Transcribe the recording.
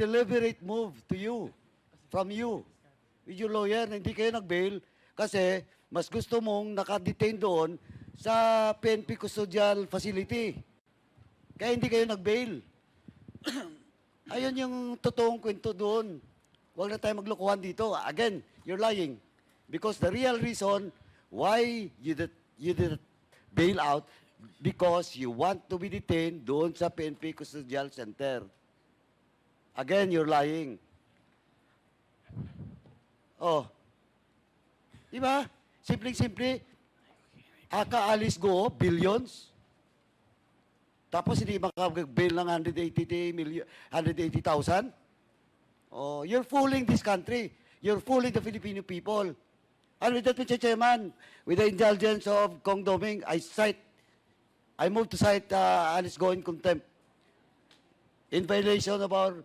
deliberate move to you, from you, with your lawyer, na hindi kayo nag-bail kasi mas gusto mong nakadetain doon sa PNP Custodial Facility. Kaya hindi kayo nag-bail. Ayun yung totoong kwento doon. Huwag na tayo maglokohan dito. Again, you're lying. Because the real reason why you did bail out, because you want to be detained doon sa PNP Custodial Center. Again, you're lying. Oh. Di ba? Simpleng-simple, akaalis go, billions. Tapos hindi makapag-bail ng 180,000? Oh, you're fooling this country. You're fooling the Filipino people. And with that, Mr. Chairman, with the indulgence of Kong Doming, I move to cite Alice Go in contempt in violation of our